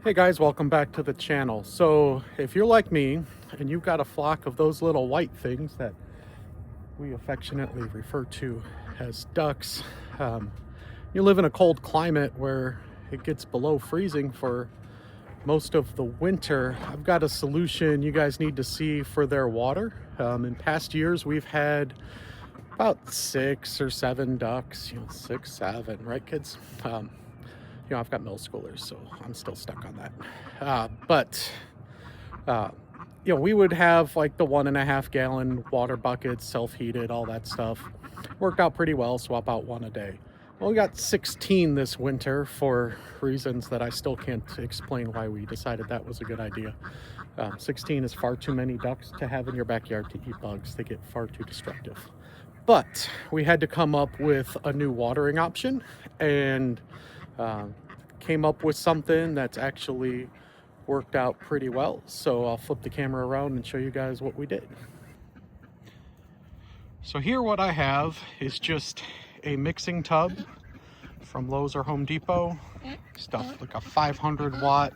Hey guys, welcome back to the channel. So if you're like me and you've got a flock of those little white things that we affectionately refer to as ducks, you live in a cold climate where it gets below freezing for most of the winter, I've got a solution you guys need to see for their water. In past years, we've had about 6 or 7 ducks, 6, 7, right kids? I've got middle schoolers, so I'm still stuck on that. But we would have like the 1.5 gallon water buckets, self-heated, all that stuff. Worked out pretty well, swap out one a day. Well, we got 16 this winter for reasons that I still can't explain why we decided that was a good idea. 16 is far too many ducks to have in your backyard to eat bugs. They get far too destructive. But we had to come up with a new watering option, and came up with something that's actually worked out pretty well. So I'll flip the camera around and show you guys what we did. So here what I have is just a mixing tub from Lowe's or Home Depot. Stuff like a 500 watt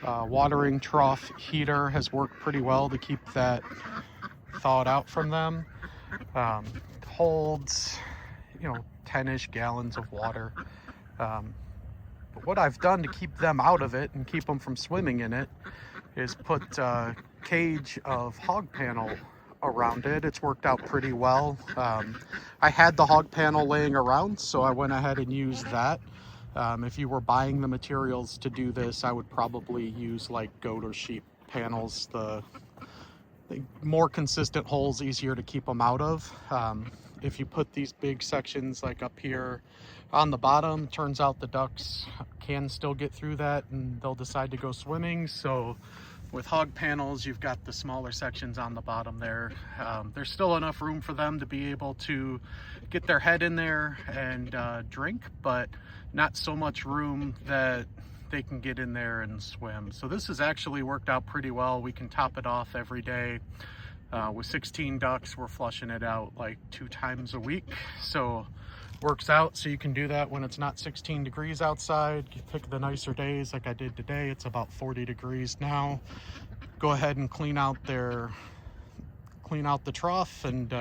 watering trough heater has worked pretty well to keep that thawed out from them. Holds 10-ish gallons of water. But what I've done to keep them out of it and keep them from swimming in it is put a cage of hog panel around it. It's worked out pretty well. I had the hog panel laying around, so I went ahead and used that. If you were buying the materials to do this, I would probably use like goat or sheep panels. The more consistent holes, easier to keep them out of. If you put these big sections like up here on the bottom, turns out the ducks can still get through that and they'll decide to go swimming. So with hog panels, you've got the smaller sections on the bottom there. There's still enough room for them to be able to get their head in there and drink, but not so much room that they can get in there and swim. So this has actually worked out pretty well. We can top it off every day. With 16 ducks, we're flushing it out like 2 times a week. So works out. So you can do that when it's not 16 degrees outside. You pick the nicer days like I did today. It's about 40 degrees now. Go ahead and clean out the trough and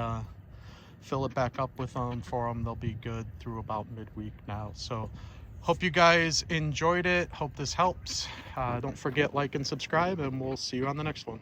fill it back up with them for them. They'll be good through about midweek now. So hope you guys enjoyed it. Hope this helps. Don't forget, like and subscribe, and we'll see you on the next one.